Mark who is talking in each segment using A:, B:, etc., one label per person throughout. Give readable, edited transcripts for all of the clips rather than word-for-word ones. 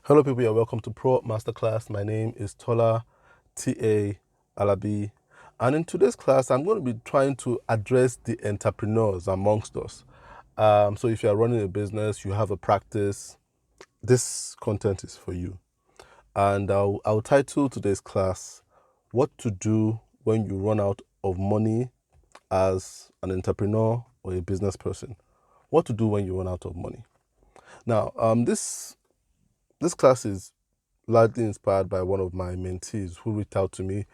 A: Hello people, you're welcome to ProUp Masterclass. My name is Tola T.A. Alabi, and in today's class I'm going to be trying to address the entrepreneurs amongst us. So if you're running a business, you have a practice, this content is for you. And I'll title today's class, What to Do When You Run Out of Money as an Entrepreneur or a Business Person. What to do when you run out of money. Now, this class is largely inspired by one of my mentees who reached out to me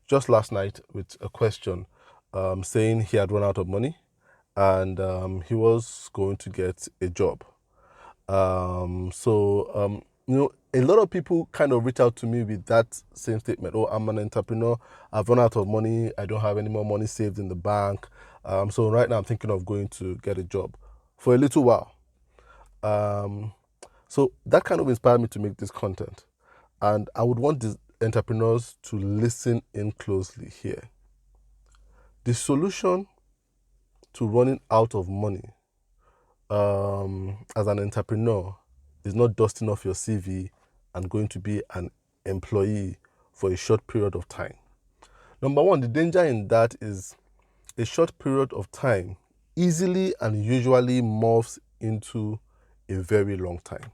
A: just last night with a question, saying he had run out of money and he was going to get a job. A lot of people kind of reach out to me with that same statement. Oh, I'm an entrepreneur. I've run out of money. I don't have any more money saved in the bank. So right now I'm thinking of going to get a job for a little while. So that kind of inspired me to make this content. And I would want the entrepreneurs to listen in closely here. The solution to running out of money as an entrepreneur is not dusting off your CV and going to be an employee for a short period of time. Number one, the danger in that is a short period of time easily and usually morphs into a very long time.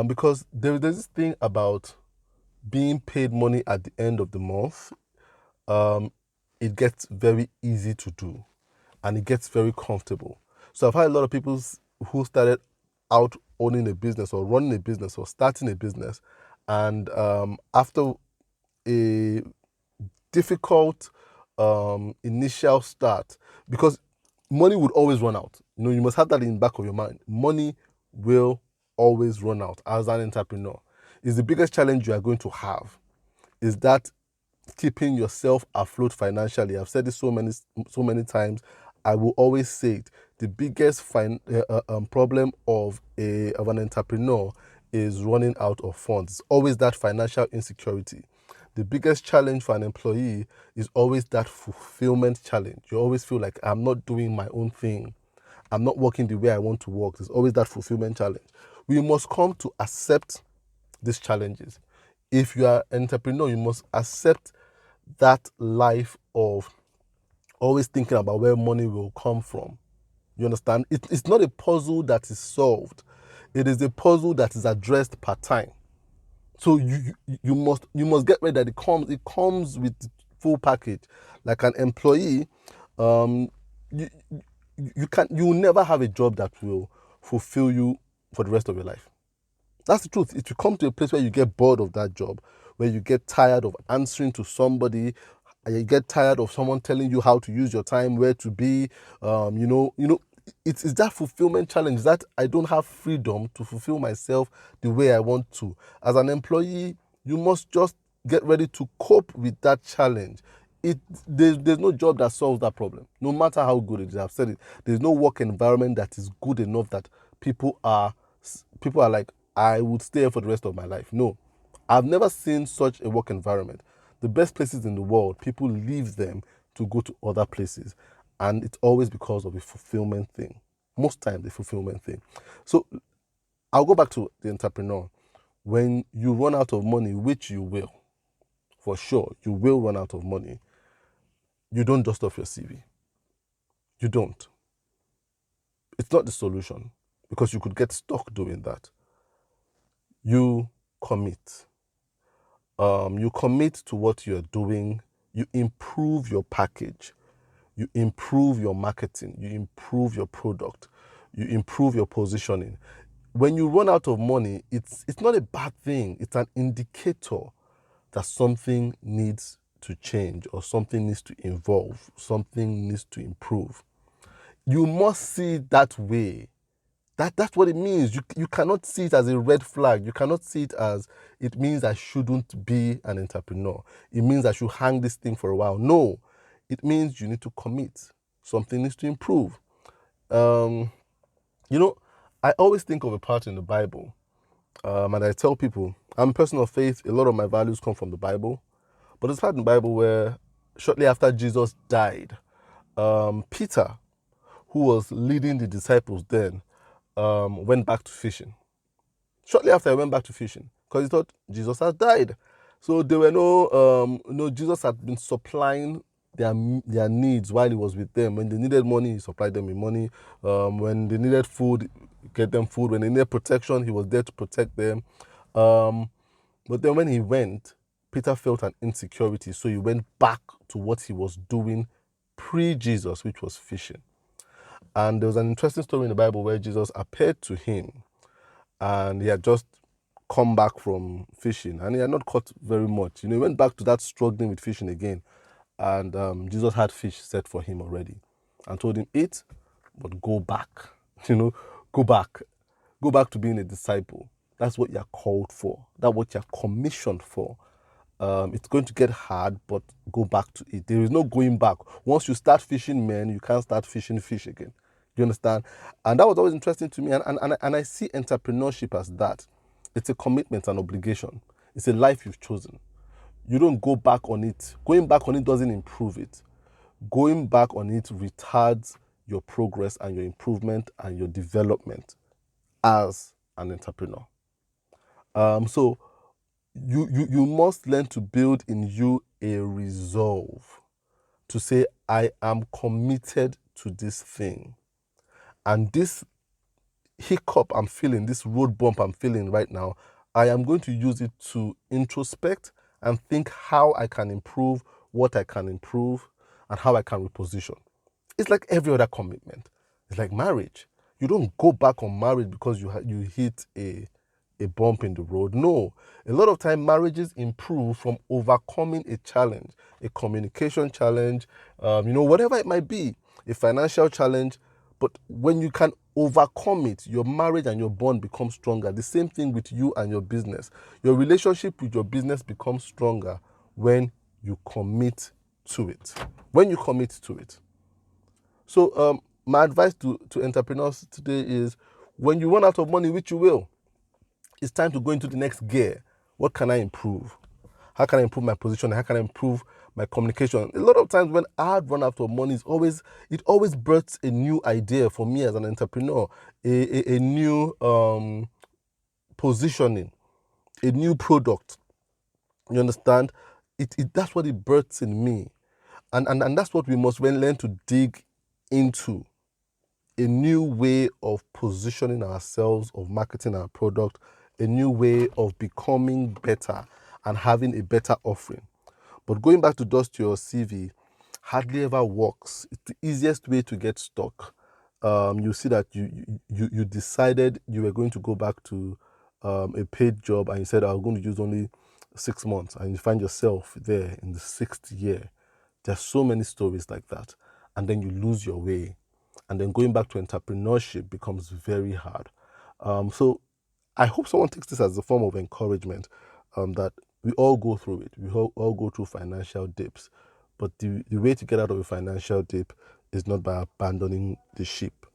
A: Because there's this thing about being paid money at the end of the month. It gets very easy to do and it gets very comfortable. So I've had a lot of people who started out owning a business or running a business or starting a business, and after a difficult initial start, because money would always run out. You must have that in the back of your mind. Money will always run out as an entrepreneur. It's the biggest challenge you are going to have, is that keeping yourself afloat financially. I've said this so many times. I will always say it. The biggest problem of an entrepreneur is running out of funds. It's always that financial insecurity. The biggest challenge for an employee is always that fulfillment challenge. You always feel like, I'm not doing my own thing. I'm not working the way I want to work. There's always that fulfillment challenge. We must come to accept these challenges. If you are an entrepreneur, you must accept that life of always thinking about where money will come from. You understand? It's not a puzzle that is solved. It is a puzzle that is addressed per time. So you must get ready that it comes with the full package. Like an employee, you will never have a job that will fulfill you for the rest of your life. That's the truth. It will come to a place where you get bored of that job, where you get tired of answering to somebody, and you get tired of someone telling you how to use your time, where to be. It's that fulfillment challenge that I don't have freedom to fulfill myself the way I want to. As an employee, you must just get ready to cope with that challenge. There's no job that solves that problem, no matter how good it is. I've said it. There's no work environment that is good enough that people are like, I would stay here for the rest of my life. No, I've never seen such a work environment. The best places in the world, people leave them to go to other places. And it's always because of a fulfillment thing. Most times, a fulfillment thing. So I'll go back to the entrepreneur. When you run out of money, which you will, for sure, you will run out of money, you don't dust off your CV. You don't. It's not the solution, because you could get stuck doing that. You commit. You commit to what you're doing. You improve your package. You improve your marketing. You improve your product. You improve your positioning. When you run out of money, it's not a bad thing. It's an indicator that something needs to change or something needs to evolve, something needs to improve. You must see it that way. That's what it means. You cannot see it as a red flag. You cannot see it as, it means I shouldn't be an entrepreneur. It means I should hang this thing for a while. No, it means you need to commit. Something needs to improve. I always think of a part in the Bible, and I tell people, I'm a person of faith. A lot of my values come from the Bible. But there's a part in the Bible where shortly after Jesus died, Peter, who was leading the disciples then, went back to fishing. Shortly after, he went back to fishing because he thought Jesus had died. So there were no, Jesus had been supplying their needs while he was with them. When they needed money, he supplied them with money. When they needed food, he get them food. When they needed protection, he was there to protect them. But then when he went, Peter felt an insecurity, so he went back to what he was doing pre-Jesus, which was fishing. And there was an interesting story in the Bible where Jesus appeared to him, and he had just come back from fishing, and he had not caught very much. He went back to that struggling with fishing again, and Jesus had fish set for him already, and told him, eat, but go back. Go back. Go back to being a disciple. That's what you're called for. That's what you're commissioned for. It's going to get hard, but go back to it. There is no going back. Once you start fishing men, you can't start fishing fish again. You understand? And that was always interesting to me. And I see entrepreneurship as that. It's a commitment, an obligation. It's a life you've chosen. You don't go back on it. Going back on it doesn't improve it. Going back on it retards your progress and your improvement and your development as an entrepreneur. So you must learn to build in you a resolve to say, I am committed to this thing. And this hiccup I'm feeling, this road bump I'm feeling right now, I am going to use it to introspect and think how I can improve, what I can improve, and how I can reposition. It's like every other commitment. It's like marriage. You don't go back on marriage because you hit a bump in the road. No. A lot of time marriages improve from overcoming a challenge, a communication challenge, whatever it might be, a financial challenge. But when you can overcome it, your marriage and your bond becomes stronger. The same thing with you and your business. Your relationship with your business becomes stronger when you commit to it. When you commit to it. So my advice to entrepreneurs today is, when you run out of money, which you will, it's time to go into the next gear. What can I improve? How can I improve my position? How can I improve my communication? A lot of times when I run out of money, it always births a new idea for me as an entrepreneur, a new positioning, a new product. You understand? That's what it births in me. And that's what we must learn to dig into. A new way of positioning ourselves, of marketing our product, a new way of becoming better and having a better offering. But going back to dust your CV hardly ever works. It's the easiest way to get stuck. You see that you decided you were going to go back to a paid job, and you said, I'm going to use only 6 months, and you find yourself there in the 6th year. There's so many stories like that. And then you lose your way. And then going back to entrepreneurship becomes very hard. So I hope someone takes this as a form of encouragement, that we all go through it. We all go through financial dips. But the way to get out of a financial dip is not by abandoning the ship.